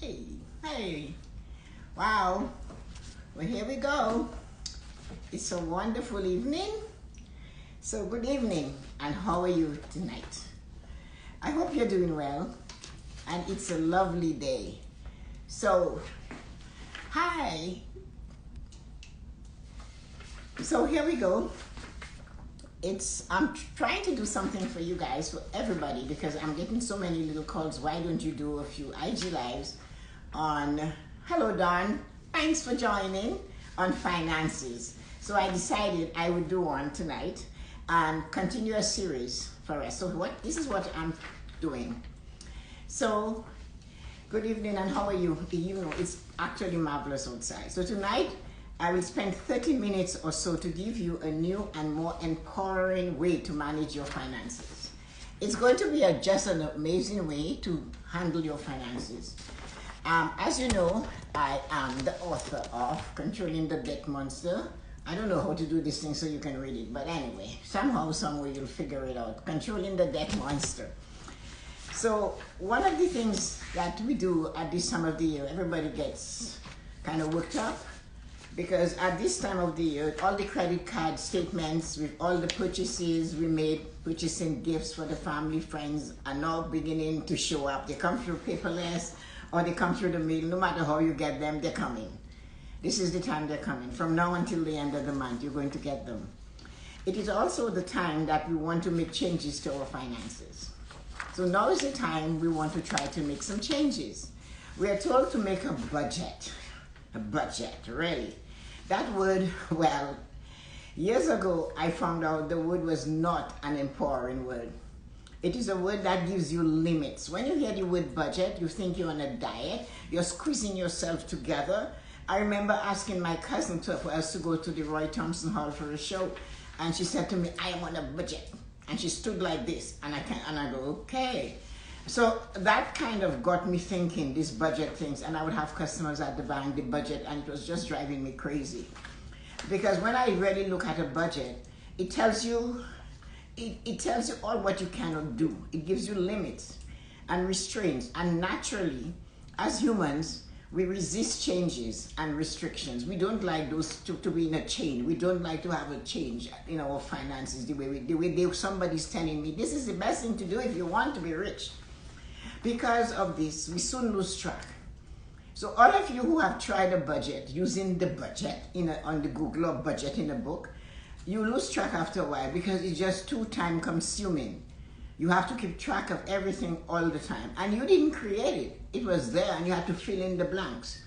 Hey, hey, wow. Well, here we go. It's a wonderful evening. So, good evening, and how are you tonight? I hope you're doing well, and it's a lovely day. So, hi. So, here we go. I'm trying to do something for you guys, for everybody, because I'm getting so many little calls. Why don't you do a few IG lives on, hello Don, thanks for joining, on finances. So I decided I would do one tonight and continue a series for us. So this is what I'm doing. So good evening, and how are you? You know, it's actually marvelous outside. So tonight I will spend 30 minutes or so to give you a new and more empowering way to manage your finances. It's going to be just an amazing way to handle your finances. As you know, I am the author of Controlling the Debt Monster. I don't know how to do this thing so you can read it, but anyway, somehow, someway you'll figure it out. Controlling the Debt Monster. So one of the things that we do at this time of the year, everybody gets kind of worked up, because at this time of the year, all the credit card statements with all the purchases we made, purchasing gifts for the family, friends, are now beginning to show up. They come through paperless or they come through the mail. No matter how you get them, they're coming. This is the time they're coming. From now until the end of the month, you're going to get them. It is also the time that we want to make changes to our finances. So now is the time we want to try to make some changes. We are told to make a budget. A budget, really. That word, well, years ago I found out the word was not an empowering word. It is a word that gives you limits. When you hear the word budget, you think you're on a diet, you're squeezing yourself together. I remember asking my cousin for us to go to the Roy Thompson Hall for a show, and she said to me, I am on a budget. And she stood like this, and I go, okay. So that kind of got me thinking, these budget things, and I would have customers at the bank, the budget, and it was just driving me crazy. Because when I really look at a budget, it tells you all what you cannot do. It gives you limits and restraints. And naturally, as humans, we resist changes and restrictions. We don't like those to be in a chain. We don't like to have a change in our finances the way somebody's telling me, this is the best thing to do if you want to be rich. Because of this, we soon lose track. So all of you who have tried a budget, using the budget on the Google or budget in a book, you lose track after a while because it's just too time consuming. You have to keep track of everything all the time. And you didn't create it. It was there and you had to fill in the blanks.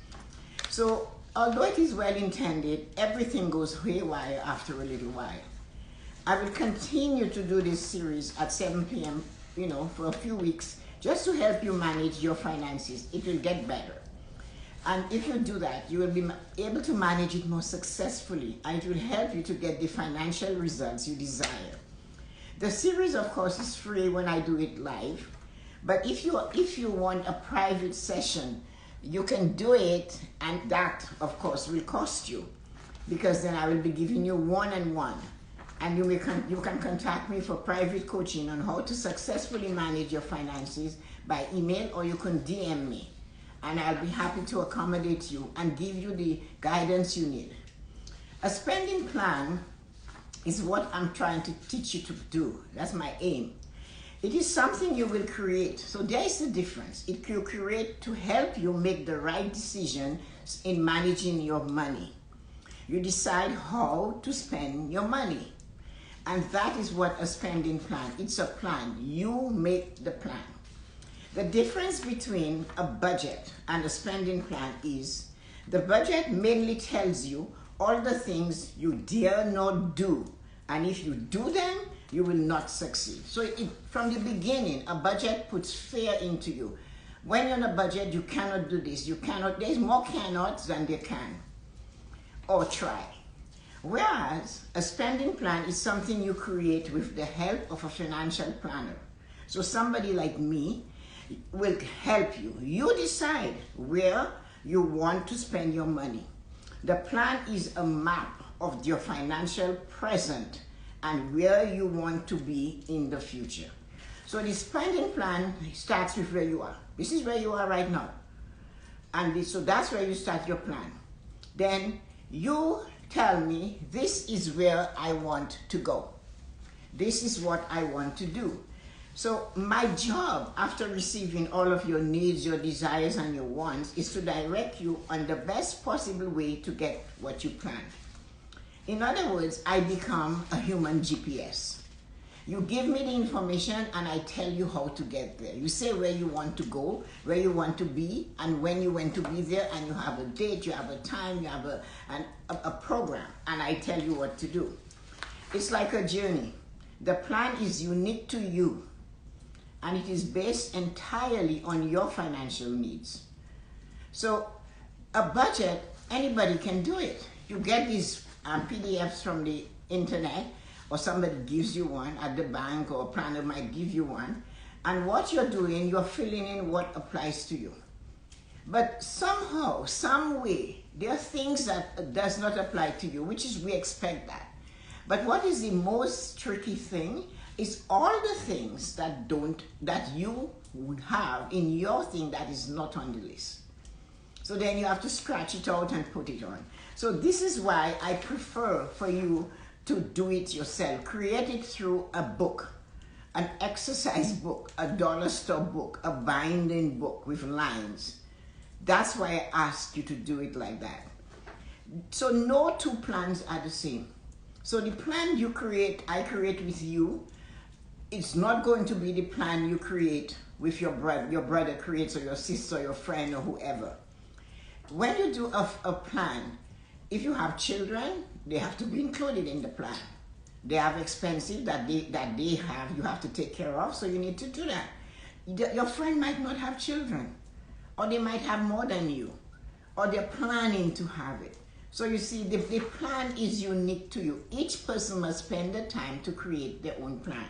So although it is well intended, everything goes haywire after a little while. I will continue to do this series at 7 p.m., for a few weeks, just to help you manage your finances. It will get better. And if you do that, you will be able to manage it more successfully, and it will help you to get the financial results you desire. The series, of course, is free when I do it live. But if you want a private session, you can do it, and that, of course, will cost you, because then I will be giving you one-on-one. And you can contact me for private coaching on how to successfully manage your finances by email, or you can DM me. And I'll be happy to accommodate you and give you the guidance you need. A spending plan is what I'm trying to teach you to do. That's my aim. It is something you will create. So there is a difference. It will create to help you make the right decision in managing your money. You decide how to spend your money. And that is what a spending plan, it's a plan. You make the plan. The difference between a budget and a spending plan is the budget mainly tells you all the things you dare not do. And if you do them, you will not succeed. So from the beginning, a budget puts fear into you. When you're on a budget, you cannot do this. You cannot, there's more cannots than there can. Or try. Whereas a spending plan is something you create with the help of a financial planner. So somebody like me will help you. You decide where you want to spend your money. The plan is a map of your financial present and where you want to be in the future. So the spending plan starts with where you are. This is where you are right now. And so that's where you start your plan. Then you tell me, this is where I want to go. This is what I want to do. So my job, after receiving all of your needs, your desires, and your wants, is to direct you on the best possible way to get what you planned. In other words, I become a human GPS. You give me the information and I tell you how to get there. You say where you want to go, where you want to be, and when you want to be there, and you have a date, you have a time, you have a program, and I tell you what to do. It's like a journey. The plan is unique to you, and it is based entirely on your financial needs. So a budget, anybody can do it. You get these PDFs from the internet, or somebody gives you one at the bank, or a planner might give you one. And what you're doing, you're filling in what applies to you. But somehow, some way, there are things that does not apply to you, which is we expect that. But what is the most tricky thing is all the things that you would have in your thing that is not on the list. So then you have to scratch it out and put it on. So this is why I prefer for you to do it yourself. Create it through a book, an exercise book, a dollar store book, a binding book with lines. That's why I asked you to do it like that. So no two plans are the same. So the plan you create, I create with you, it's not going to be the plan you create with your brother creates, or your sister, or your friend, or whoever. When you do a plan, if you have children, they have to be included in the plan. They have expenses that they have, you have to take care of, so you need to do that. Your friend might not have children, or they might have more than you, or they're planning to have it. So you see, the plan is unique to you. Each person must spend the time to create their own plan.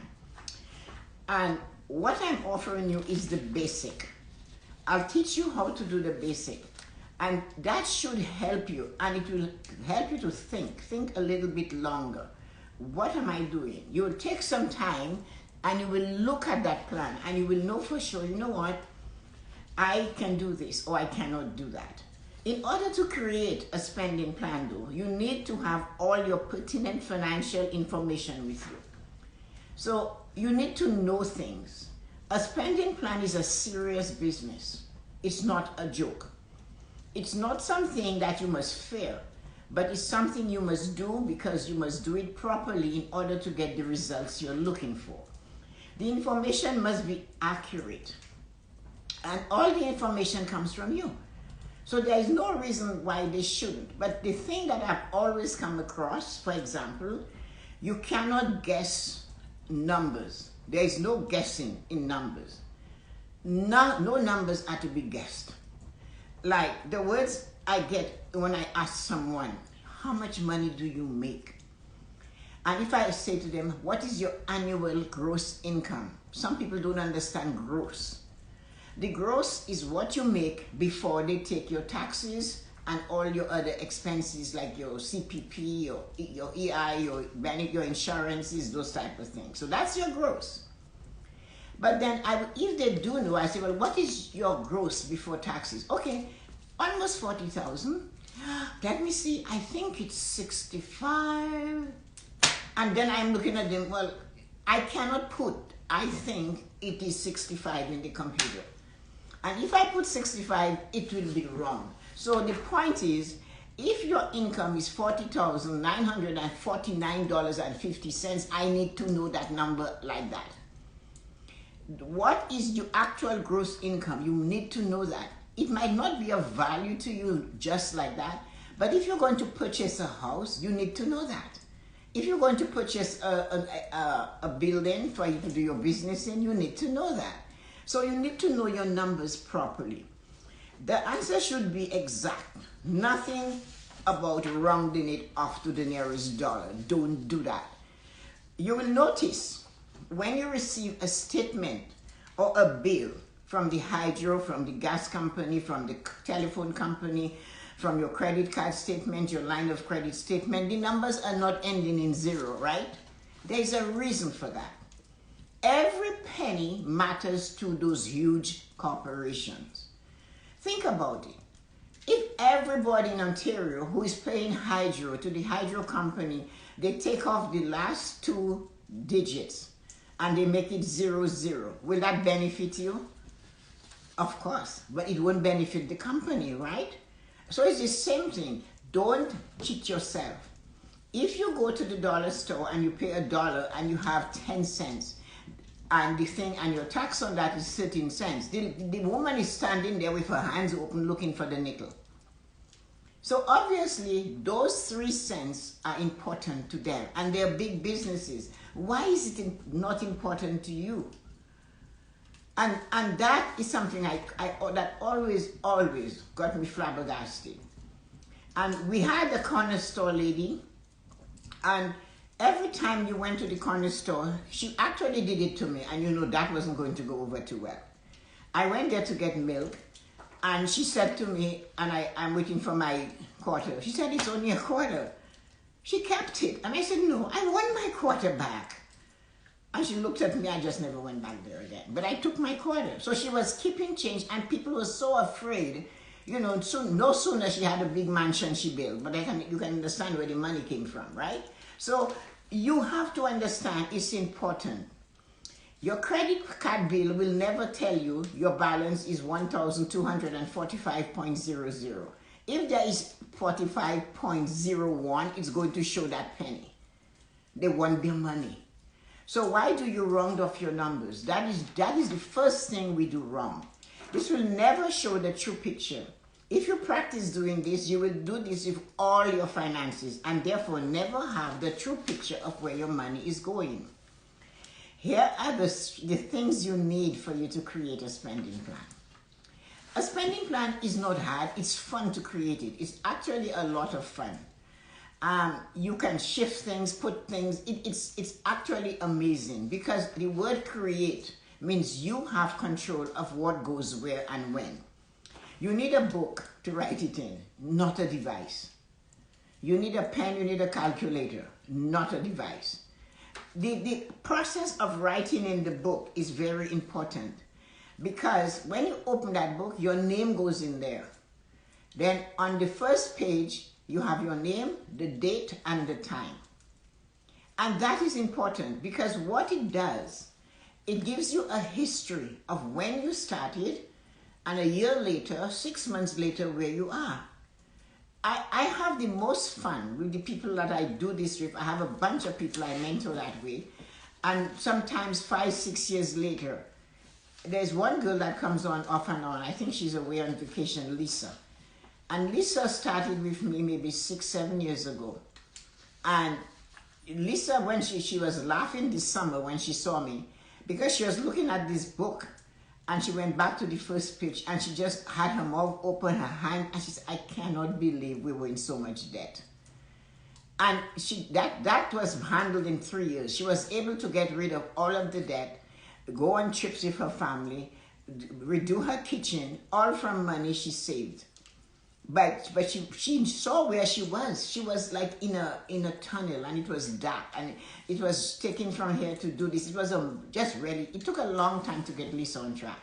And what I'm offering you is the basic. I'll teach you how to do the basic. And that should help you, and it will help you to think a little bit longer. What am I doing? You will take some time and you will look at that plan and you will know for sure, you know what? I can do this, or I cannot do that. In order to create a spending plan though, you need to have all your pertinent financial information with you. So you need to know things. A spending plan is a serious business. It's not a joke. It's not something that you must fear, but it's something you must do because you must do it properly in order to get the results you're looking for. The information must be accurate, and all the information comes from you. So there is no reason why they shouldn't. But the thing that I've always come across, for example, you cannot guess numbers. There is no guessing in numbers. No numbers are to be guessed. Like the words I get when I ask someone, how much money do you make? And if I say to them, what is your annual gross income? Some people don't understand gross. The gross is what you make before they take your taxes and all your other expenses like your CPP, your EI, your insurances, those type of things. So that's your gross. But then if they do know, I say, well, what is your gross before taxes? Okay, almost 40,000. Let me see, I think it's 65. And then I'm looking at them, well, I cannot put, I think it is 65 in the computer. And if I put 65, it will be wrong. So the point is, if your income is $40,949.50, I need to know that number like that. What is your actual gross income? You need to know that. It might not be of value to you just like that, but if you're going to purchase a house, you need to know that. If you're going to purchase a building for you to do your business in, you need to know that. So you need to know your numbers properly. The answer should be exact. Nothing about rounding it off to the nearest dollar. Don't do that. You will notice when you receive a statement or a bill from the hydro, from the gas company, from the telephone company, from your credit card statement, your line of credit statement, the numbers are not ending in zero, right? There's a reason for that. Every penny matters to those huge corporations. Think about it. everybody in Ontario who is paying hydro to the hydro company, they take off the last two digits and they make it 00. Will that benefit you? Of course, but it won't benefit the company, right? So it's the same thing. Don't cheat yourself. If you go to the dollar store and you pay $1 and you have 10 cents, and the thing and your tax on that is 13 cents, the woman is standing there with her hands open looking for the nickel. So obviously those 3 cents are important to them and they're big businesses. Why is it not important to you? And that is something that always got me flabbergasted. And we had a corner store lady, and every time you went to the corner store, she actually did it to me, and you know that wasn't going to go over too well. I went there to get milk, and she said to me, and I'm waiting for my quarter. She said, it's only a quarter. She kept it, and I said, no, I want my quarter back. And she looked at me, I just never went back there again. But I took my quarter. So she was keeping change, and people were so afraid. You know, no sooner she had a big mansion she built, but you can understand where the money came from, right? So you have to understand it's important. Your credit card bill will never tell you your balance is 1,245.00. If there is 45.01, it's going to show that penny. They want their money. So why do you round off your numbers? That is the first thing we do wrong. This will never show the true picture. If you practice doing this, you will do this with all your finances and therefore never have the true picture of where your money is going. Here are the things you need for you to create a spending plan. A spending plan is not hard. It's fun to create it. It's actually a lot of fun. You can shift things, put things. It's actually amazing because the word create means you have control of what goes where and when. You need a book to write it in, not a device. You need a pen, you need a calculator, not a device. The process of writing in the book is very important because when you open that book, your name goes in there. Then on the first page, you have your name, the date, and the time. And that is important because what it does, it gives you a history of when you started and a year later, 6 months later, where you are. I have the most fun with the people that I do this with. I have a bunch of people I mentor that way. And sometimes 5, 6 years later, there's one girl that comes on off and on. I think she's away on vacation, Lisa. And Lisa started with me maybe 6, 7 years ago. And Lisa, when she was laughing this summer when she saw me, because she was looking at this book, and she went back to the first page, and she just had her mouth open, her hand, and she said, I cannot believe we were in so much debt. And that was handled in 3 years. She was able to get rid of all of the debt, go on trips with her family, redo her kitchen, all from money she saved. But she saw where she was. She was like in a tunnel, and it was dark, and it was taken from here to do this. It was it took a long time to get Lisa on track.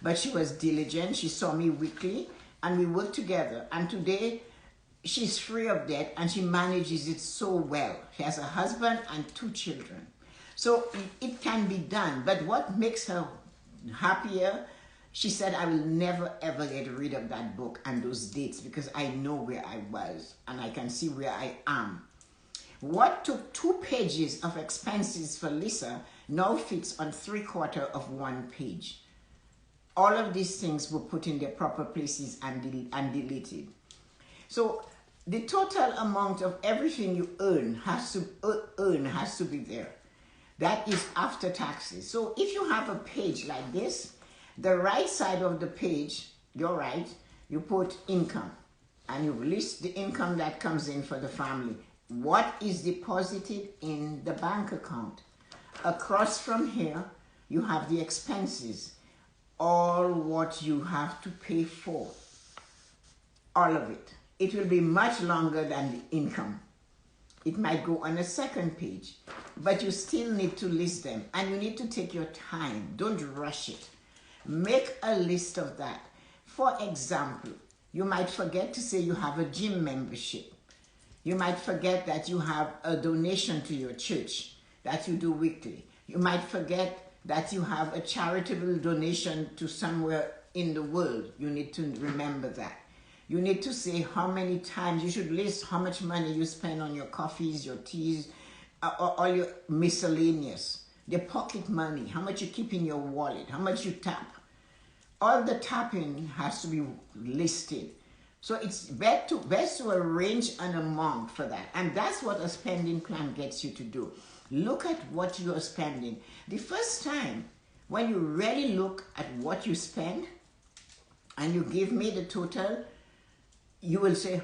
But she was diligent. She saw me weekly, and we worked together. And today, she's free of debt, and she manages it so well. She has a husband and 2 children. So it can be done. But what makes her happier, she said, I will never ever get rid of that book and those dates because I know where I was and I can see where I am. What took 2 pages of expenses for Lisa now fits on 3/4 of 1 page. All of these things were put in their proper places and deleted. So the total amount of everything you earn has to be there. That is after taxes. So if you have a page like this, the right side of the page, you're right, you put income and you list the income that comes in for the family. What is deposited in the bank account? Across from here, you have the expenses, all what you have to pay for, all of it. It will be much longer than the income. It might go on a second page, but you still need to list them and you need to take your time. Don't rush it. Make a list of that. For example, You might forget to say you have a gym membership. You might forget that you have a donation to your church that you do weekly. You might forget that you have a charitable donation to somewhere in the world. You need to remember that. You need to say how many times, you should list how much money you spend on your coffees, your teas, or all your miscellaneous, the pocket money, how much you keep in your wallet, how much you tap. All the tapping has to be listed. So it's best to arrange an amount for that. And that's what a spending plan gets you to do. Look at what you're spending. The first time when you really look at what you spend and you give me the total, you will say,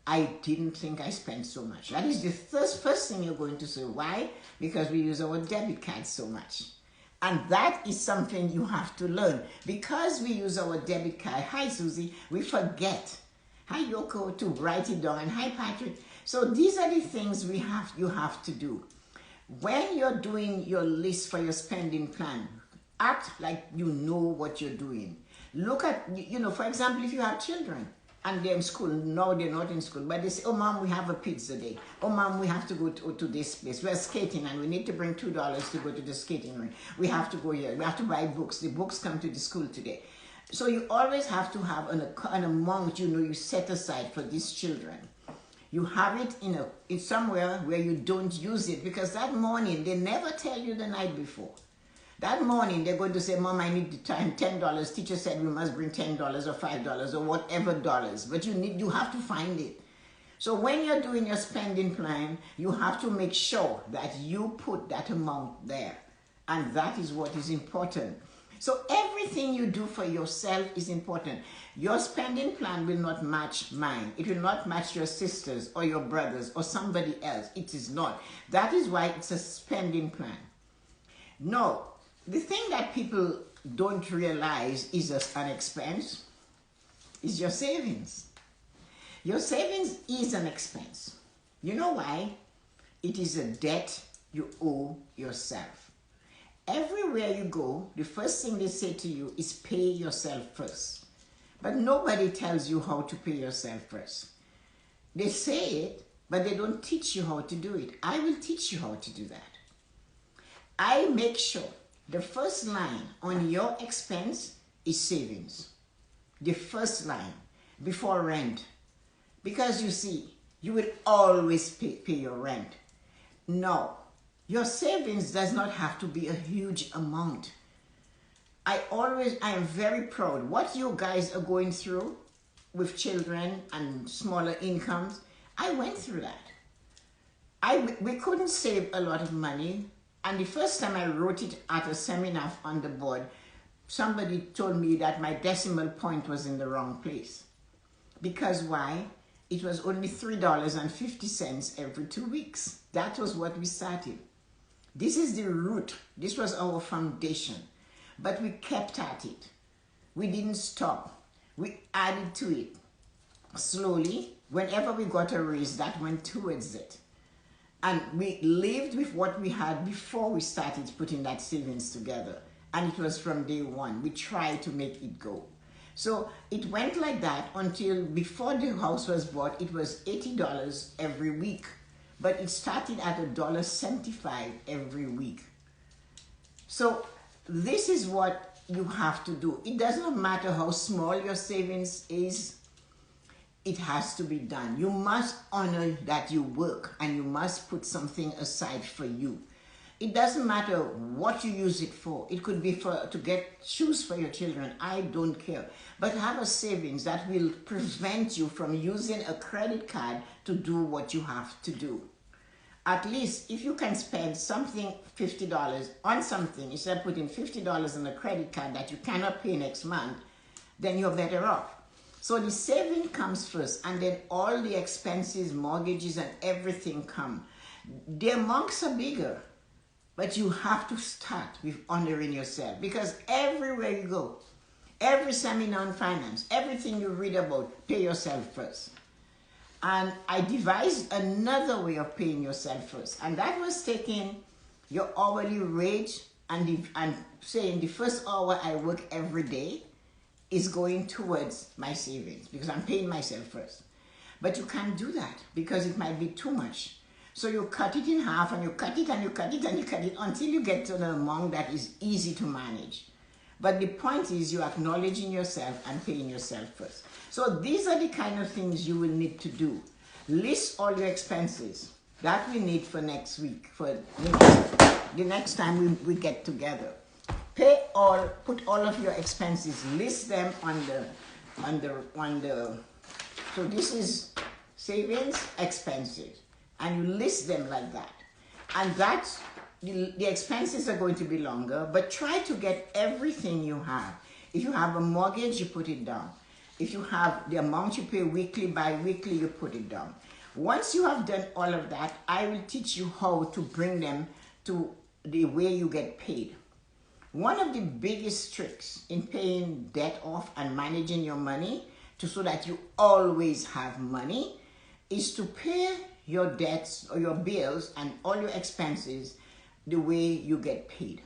I didn't think I spent so much. That is the first thing you're going to say. Why? Because we use our debit card so much. And that is something you have to learn. Because we use our debit card, hi Susie, we forget. Hi Yoko, to write it down. And hi Patrick. So these are the things you have to do. When you're doing your list for your spending plan, act like you know what you're doing. Look at, for example, if you have children, and they're in school. No, they're not in school. But they say, oh, Mom, we have a pizza day. Oh, Mom, we have to go to this place. We're skating, and we need to bring $2 to go to the skating rink. We have to go here. We have to buy books. The books come to the school today. So you always have to have an amount, you set aside for these children. You have it in somewhere where you don't use it, because that morning, they never tell you the night before. That morning, they're going to say, Mom, I need the time, $10. Teacher said we must bring $10 or $5 or whatever dollars. But you have to find it. So when you're doing your spending plan, you have to make sure that you put that amount there. And that is what is important. So everything you do for yourself is important. Your spending plan will not match mine. It will not match your sisters or your brothers or somebody else. It is not. That is why it's a spending plan. No. The thing that people don't realize is an expense is your savings. Your savings is an expense. You know why? It is a debt you owe yourself. Everywhere you go, the first thing they say to you is pay yourself first. But nobody tells you how to pay yourself first. They say it, but they don't teach you how to do it. I will teach you how to do that. I make sure the first line on your expense is savings. The first line before rent. Because you see, you will always pay your rent. No, your savings does not have to be a huge amount. I am very proud. What you guys are going through with children and smaller incomes, I went through that. We couldn't save a lot of money. And the first time I wrote it at a seminar on the board, somebody told me that my decimal point was in the wrong place. Because why? It was only $3.50 every 2 weeks. That was what we started. This is the root. This was our foundation. But we kept at it. We didn't stop. We added to it. Slowly, whenever we got a raise, that went towards it. And we lived with what we had before we started putting that savings together. And it was from day one. We tried to make it go. So it went like that until before the house was bought, it was $80 every week. But it started at $1.75 every week. So this is what you have to do. It does not matter how small your savings is. It has to be done. You must honor that you work, and you must put something aside for you. It doesn't matter what you use it for. It could be to get shoes for your children. I don't care. But have a savings that will prevent you from using a credit card to do what you have to do. At least if you can spend something, $50 on something, instead of putting $50 on a credit card that you cannot pay next month, then you're better off. So the saving comes first, and then all the expenses, mortgages, and everything come. The amounts are bigger, but you have to start with honoring yourself, because everywhere you go, every seminar on finance, everything you read about, pay yourself first. And I devised another way of paying yourself first, and that was taking your hourly wage and saying the first hour I work every day, is going towards my savings because I'm paying myself first. But you can't do that because it might be too much. So you cut it in half and you cut it and you cut it and you cut it until you get to the amount that is easy to manage. But the point is you're acknowledging yourself and paying yourself first. So these are the kind of things you will need to do. List all your expenses. That we need for next week, for the next time we get together. Put all of your expenses, list them on the, so this is savings, expenses, and you list them like that. And that's, the expenses are going to be longer, but try to get everything you have. If you have a mortgage, you put it down. If you have the amount you pay weekly, bi-weekly, you put it down. Once you have done all of that, I will teach you how to bring them to the way you get paid. One of the biggest tricks in paying debt off and managing your money so that you always have money is to pay your debts or your bills and all your expenses the way you get paid.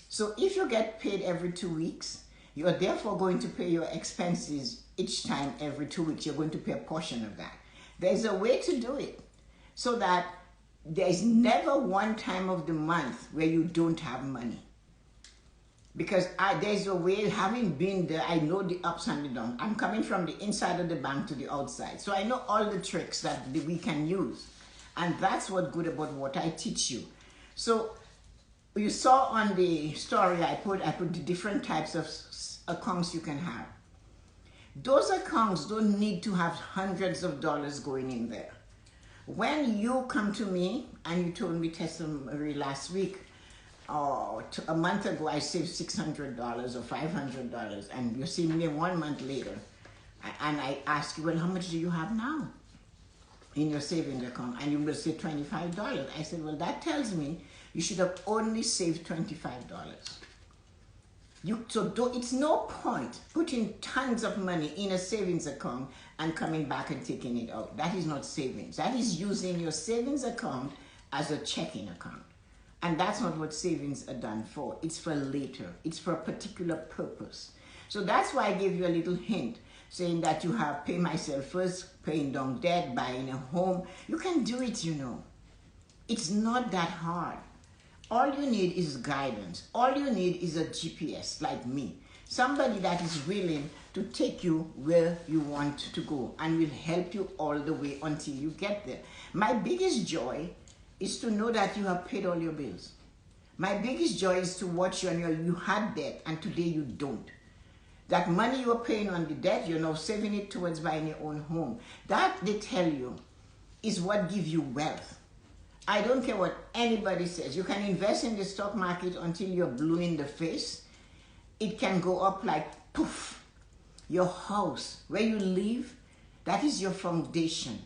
So if you get paid every 2 weeks, you are therefore going to pay your expenses each time every 2 weeks. You're going to pay a portion of that. There's a way to do it so that there's never one time of the month where you don't have money. Because there's a way, having been there, I know the ups and the downs. I'm coming from the inside of the bank to the outside. So I know all the tricks that we can use. And that's what's good about what I teach you. So you saw on the story I put the different types of accounts you can have. Those accounts don't need to have hundreds of dollars going in there. When you come to me, and you told me, Tessa-Marie, last week, a month ago, I saved $600 or $500, and you see me 1 month later, and I ask you, well, how much do you have now in your savings account? And you will say $25. I said, well, that tells me you should have only saved $25. It's no point putting tons of money in a savings account and coming back and taking it out. That is not savings. That is using your savings account as a checking account. And that's not what savings are done for. It's for later. It's for a particular purpose. So that's why I gave you a little hint, saying that you have pay myself first, paying down debt, buying a home. You can do it, you know. It's not that hard. All you need is guidance. All you need is a GPS, like me. Somebody that is willing to take you where you want to go and will help you all the way until you get there. My biggest joy is to know that you have paid all your bills. My biggest joy is to watch you and you had debt and today you don't. That money you are paying on the debt, you're now saving it towards buying your own home. That, they tell you, is what gives you wealth. I don't care what anybody says. You can invest in the stock market until you're blue in the face. It can go up like poof. Your house, where you live, that is your foundation.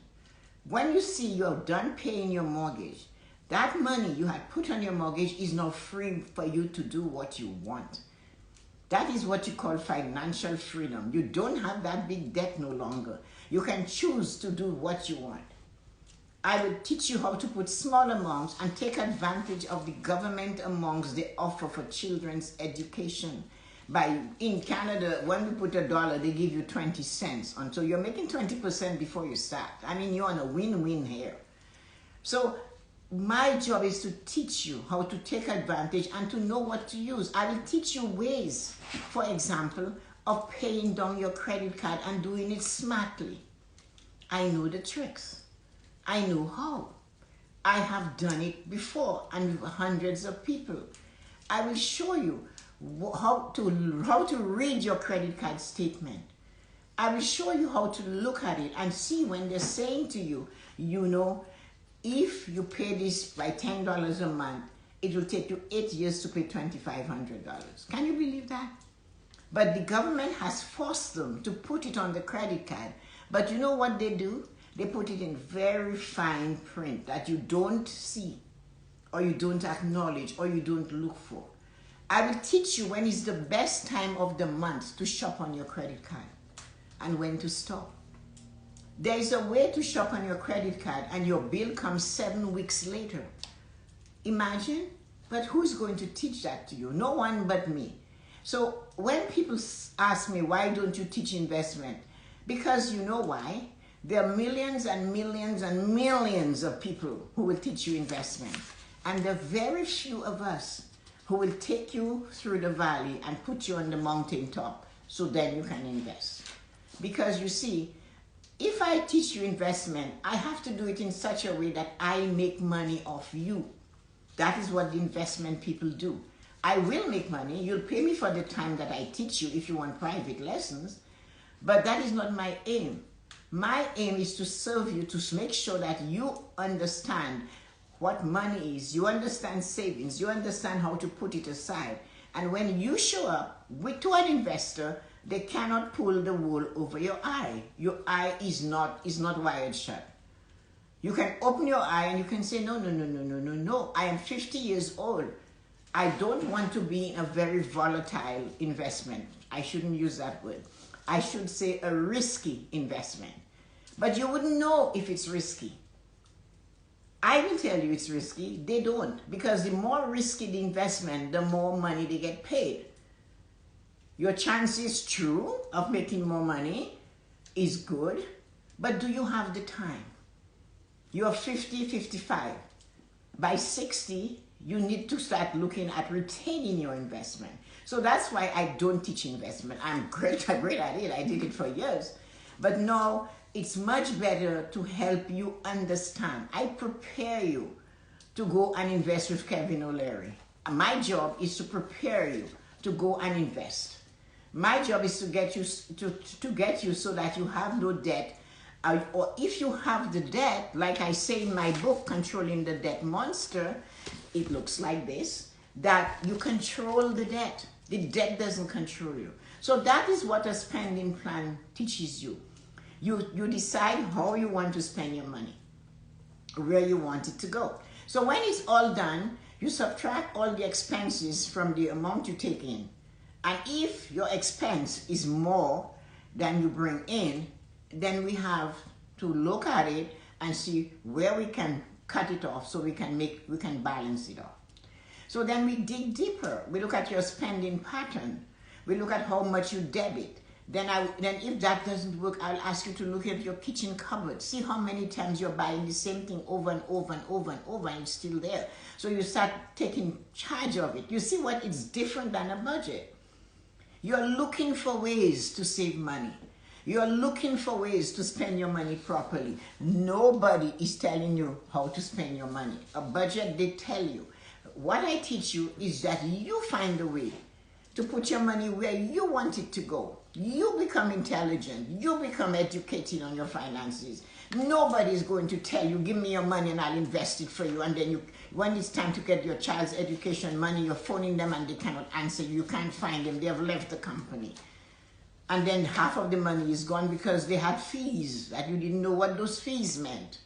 When you see you're done paying your mortgage, that money you had put on your mortgage is now free for you to do what you want. That is what you call financial freedom. You don't have that big debt no longer. You can choose to do what you want. I will teach you how to put small amounts and take advantage of the government amounts they offer for children's education. In Canada, when we put $1, they give you 20 cents. And so you're making 20% before you start. I mean, you're on a win-win here. So my job is to teach you how to take advantage and to know what to use. I will teach you ways, for example, of paying down your credit card and doing it smartly. I know the tricks. I know how. I have done it before and with hundreds of people. I will show you how to read your credit card statement. I will show you how to look at it and see when they're saying to you, you know, if you pay this by $10 a month, it will take you 8 years to pay $2,500. Can you believe that? But the government has forced them to put it on the credit card. But you know what they do? They put it in very fine print that you don't see, or you don't acknowledge, or you don't look for. I will teach you when is the best time of the month to shop on your credit card and when to stop. There is a way to shop on your credit card and your bill comes 7 weeks later. Imagine, but who's going to teach that to you? No one but me. So when people ask me, why don't you teach investment? Because you know why? There are millions and millions and millions of people who will teach you investment. And there are very few of us who will take you through the valley and put you on the mountaintop so then you can invest. Because you see, if I teach you investment, I have to do it in such a way that I make money off you. That is what the investment people do. I will make money. You'll pay me for the time that I teach you if you want private lessons. But that is not my aim. My aim is to serve you, to make sure that you understand what money is. You understand savings. You understand how to put it aside. And when you show up to an investor, they cannot pull the wool over your eye. Your eye is not wired shut. You can open your eye and you can say, no. I am 50 years old. I don't want to be in a very volatile investment. I shouldn't use that word. I should say a risky investment. But you wouldn't know if it's risky. I will tell you it's risky. They don't. Because the more risky the investment, the more money they get paid. Your chances, true, of making more money is good. But do you have the time? You're 50, 55. By 60, you need to start looking at retaining your investment. So that's why I don't teach investment. I'm great at it. I did it for years. But now it's much better to help you understand. I prepare you to go and invest with Kevin O'Leary. My job is to prepare you to go and invest. My job is to get you so that you have no debt. Or if you have the debt, like I say in my book, Controlling the Debt Monster, it looks like this, that you control the debt. The debt doesn't control you. So that is what a spending plan teaches you. You decide how you want to spend your money, where you want it to go. So when it's all done, you subtract all the expenses from the amount you take in. And if your expense is more than you bring in, then we have to look at it and see where we can cut it off so we can balance it off. So then we dig deeper. We look at your spending pattern. We look at how much you debit. Then if that doesn't work, I'll ask you to look at your kitchen cupboard. See how many times you're buying the same thing over and over and over and over, and it's still there. So you start taking charge of it. You see what? It's different than a budget. You're looking for ways to save money. You're looking for ways to spend your money properly. Nobody is telling you how to spend your money. A budget, they tell you. What I teach you is that you find a way to put your money where you want it to go. You become intelligent. You become educated on your finances. Nobody is going to tell you, give me your money and I'll invest it for you. And then when it's time to get your child's education money, you're phoning them and they cannot answer you. You can't find them. They have left the company. And then half of the money is gone because they had fees that you didn't know what those fees meant.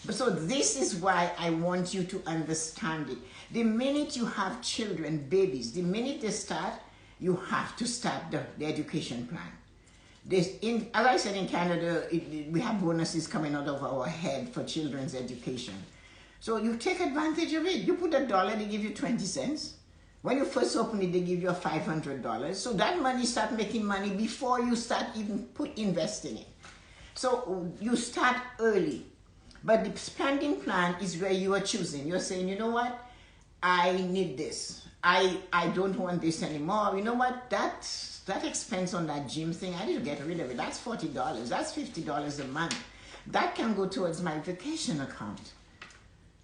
But so this is why I want you to understand it. The minute you have children, babies, the minute they start, you have to start the education plan. As I said, in Canada, we have bonuses coming out of our head for children's education. So you take advantage of it. You put $1, they give you 20 cents. When you first open it, they give you $500. So that money start making money before you start even investing it. So you start early. But the spending plan is where you are choosing. You're saying, you know what? I need this. I don't want this anymore. You know what? That expense on that gym thing, I need to get rid of it. That's $40. That's $50 a month. That can go towards my vacation account.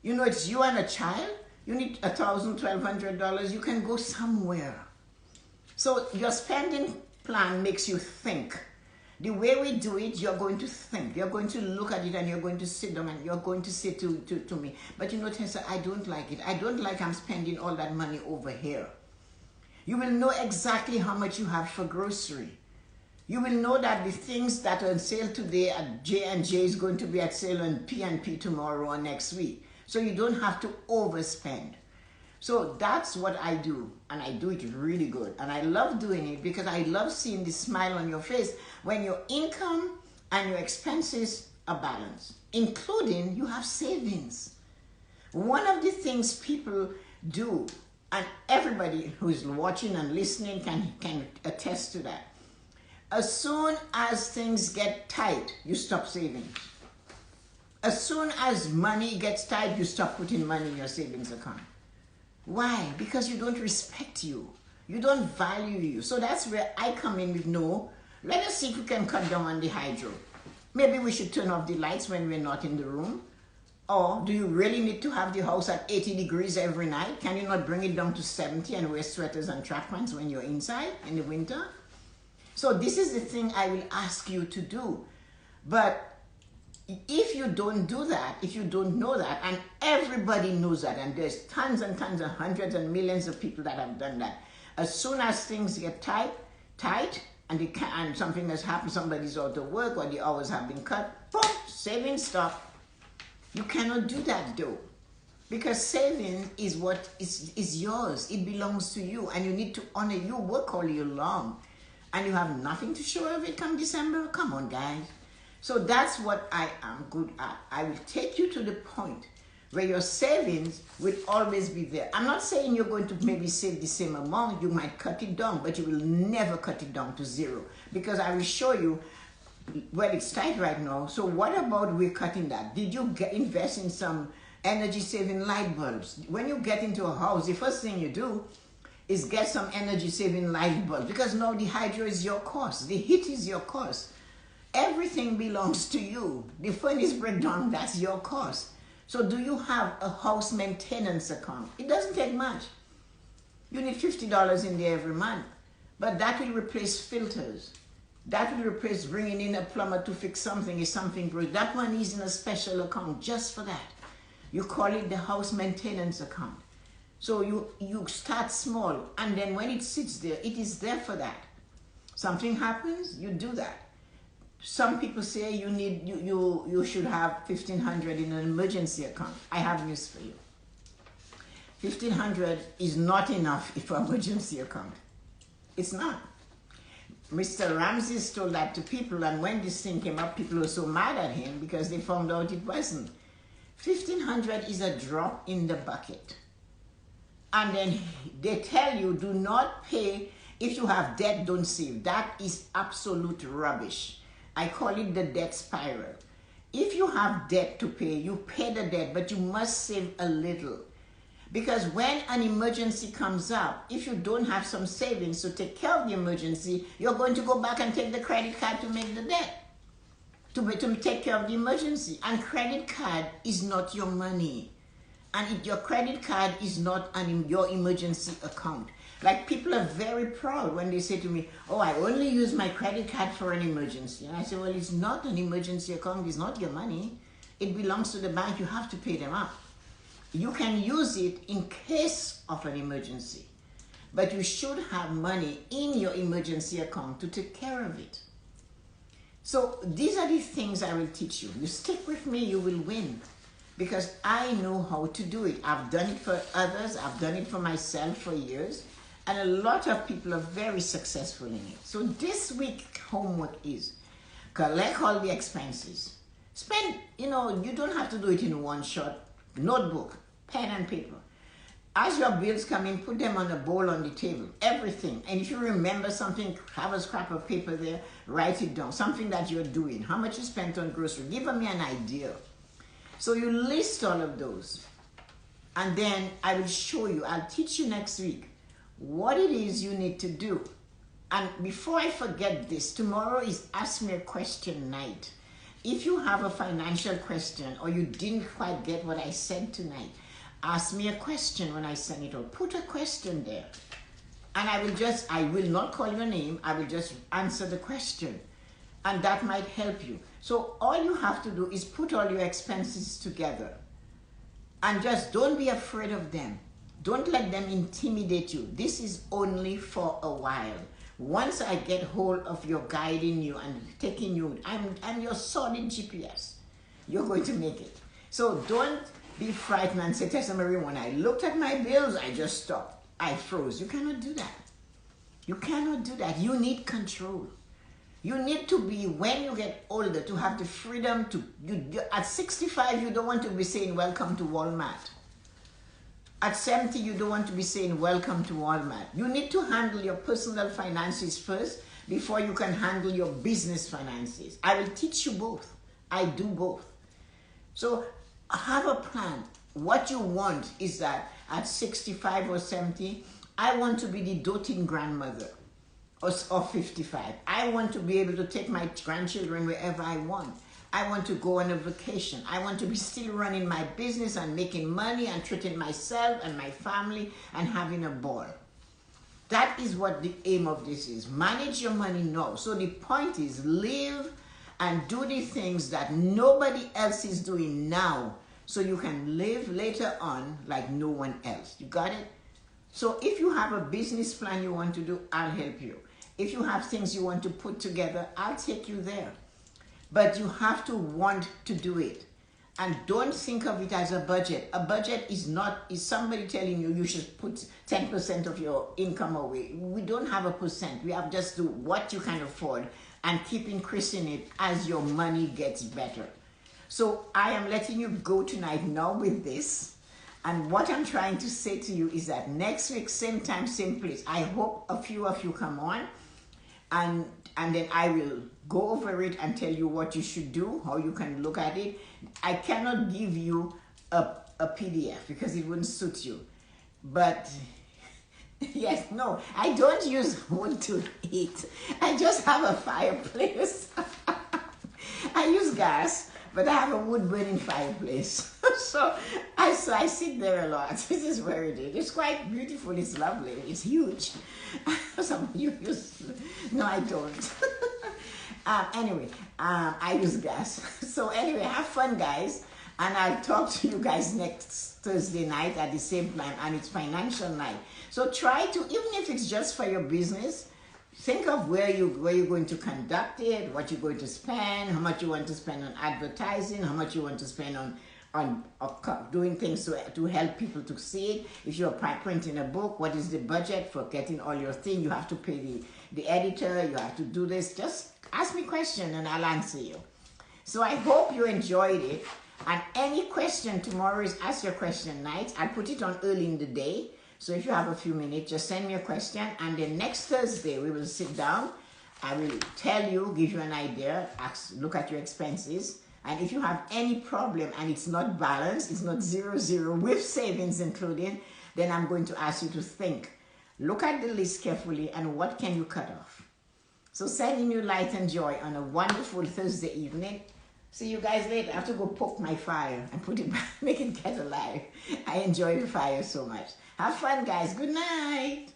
You know, it's you and a child. You need $1,000, $1,200. You can go somewhere. So your spending plan makes you think. The way we do it, you're going to think. You're going to look at it and you're going to sit down and you're going to say to me, but you know, Tessa, I don't like it. I don't like I'm spending all that money over here. You will know exactly how much you have for grocery. You will know that the things that are on sale today at J&J is going to be at sale on P&P tomorrow or next week. So you don't have to overspend. So that's what I do, and I do it really good. And I love doing it because I love seeing the smile on your face when your income and your expenses are balanced, including you have savings. One of the things people do, And everybody who's watching and listening can attest to that. As soon as things get tight, you stop saving. As soon as money gets tight, you stop putting money in your savings account. Why? Because you don't respect you. You don't value you. So that's where I come in with no. Let us see if we can cut down on the hydro. Maybe we should turn off the lights when we're not in the room. Or do you really need to have the house at 80 degrees every night? Can you not bring it down to 70 and wear sweaters and track pants when you're inside in the winter? So this is the thing I will ask you to do. But if you don't do that, if you don't know that, and everybody knows that, and there's tons and tons and hundreds and millions of people that have done that, as soon as things get tight, and something has happened, somebody's out of work or the hours have been cut, boom, savings stop. You cannot do that though, because saving is what is yours. It belongs to you, and you need to honor. You work all year long, and you have nothing to show of it come December. Come on, guys. So that's what I am good at. I will take you to the point where your savings will always be there. I'm not saying you're going to maybe save the same amount. You might cut it down, but you will never cut it down to zero, because I will show you. Well, it's tight right now. So what about we're cutting that? Did you invest in some energy-saving light bulbs? When you get into a house, the first thing you do is get some energy-saving light bulbs, because now the hydro is your cost. The heat is your cost. Everything belongs to you. The furnace breakdown, that's your cost. So do you have a house maintenance account? It doesn't take much. You need $50 in there every month. But that will replace filters. That will replace bringing in a plumber to fix something if something breaks. That one is in a special account just for that. You call it the house maintenance account. So you start small, and then when it sits there, it is there for that. Something happens, you do that. Some people say you should have $1,500 in an emergency account. I have news for you. $1,500 is not enough for an emergency account. It's not. Mr. Ramses told that to people, and when this thing came up, people were so mad at him because they found out it wasn't. $1,500 is a drop in the bucket. And then they tell you, do not pay. If you have debt, don't save. That is absolute rubbish. I call it the debt spiral. If you have debt to pay, you pay the debt, but you must save a little. Because when an emergency comes up, if you don't have some savings to take care of the emergency, you're going to go back and take the credit card to make the debt, to take care of the emergency. And credit card is not your money. And your credit card is not your emergency account. Like, people are very proud when they say to me, oh, I only use my credit card for an emergency. And I say, well, it's not an emergency account. It's not your money. It belongs to the bank. You have to pay them up. You can use it in case of an emergency, but you should have money in your emergency account to take care of it. So these are the things I will teach you. You stick with me, you will win, because I know how to do it. I've done it for others. I've done it for myself for years, and a lot of people are very successful in it. So this week homework is collect all the expenses. Spend, you don't have to do it in one shot. Notebook, pen and paper. As your bills come in, put them on a bowl on the table, everything. And if you remember something, have a scrap of paper there, write it down. Something that you're doing, how much you spent on grocery. Give me an idea. So you list all of those. And then I will show you, I'll teach you next week what it is you need to do. And before I forget this, tomorrow is Ask Me a Question night. If you have a financial question or you didn't quite get what I said tonight, ask me a question when I send it out. Put a question there. And I will not call your name. I will just answer the question. And that might help you. So all you have to do is put all your expenses together. And just don't be afraid of them. Don't let them intimidate you. This is only for a while. Once I get hold of your guiding you and taking you, I'm your solid GPS. You're going to make it. So don't be frightened and say, Tessa-Marie, when I looked at my bills, I just stopped. I froze. You cannot do that. You cannot do that. You need control. You need to be, when you get older, to have the freedom to, at 65, you don't want to be saying, welcome to Walmart. At 70, you don't want to be saying welcome to Walmart. You need to handle your personal finances first before you can handle your business finances. I will teach you both. I do both. So have a plan. What you want is that at 65 or 70, I want to be the doting grandmother, or 55. I want to be able to take my grandchildren wherever I want. I want to go on a vacation. I want to be still running my business and making money and treating myself and my family and having a ball. That is what the aim of this is. Manage your money now. So the point is, live and do the things that nobody else is doing now, so you can live later on like no one else. You got it? So if you have a business plan you want to do, I'll help you. If you have things you want to put together, I'll take you there. But you have to want to do it. And don't think of it as a budget. A budget is somebody telling you you should put 10% of your income away. We don't have a percent. We have just do what you can afford and keep increasing it as your money gets better. So I am letting you go tonight now with this. And what I'm trying to say to you is that next week, same time, same place, I hope a few of you come on. And then I will go over it and tell you what you should do, how you can look at it. I cannot give you a PDF because it wouldn't suit you. But yes, no, I don't use wood to heat. I just have a fireplace. I use gas, but I have a wood burning fireplace. So I sit there a lot. This is where it is. It's quite beautiful. It's lovely. It's huge. Some of you use, no, I don't. Anyway, I use gas. So anyway, have fun, guys. And I'll talk to you guys next Thursday night at the same time. And it's financial night. So try to, even if it's just for your business, think of where you're going to conduct it, what you're going to spend, how much you want to spend on advertising, how much you want to spend on doing things to help people to see it. If you're printing a book, what is the budget for getting all your things? You have to pay the editor, you have to do this. Just ask me a question and I'll answer you. So I hope you enjoyed it. And any question, tomorrow is Ask Your Question night. I'll put it on early in the day. So if you have a few minutes, just send me a question. And then next Thursday, we will sit down. I will tell you, give you an idea, look at your expenses. And if you have any problem and it's not balanced, it's not 0 with savings including, then I'm going to ask you to think. Look at the list carefully and what can you cut off. So sending you light and joy on a wonderful Thursday evening. See you guys later. I have to go poke my fire and put it back, make it get alive. I enjoy the fire so much. Have fun, guys. Good night.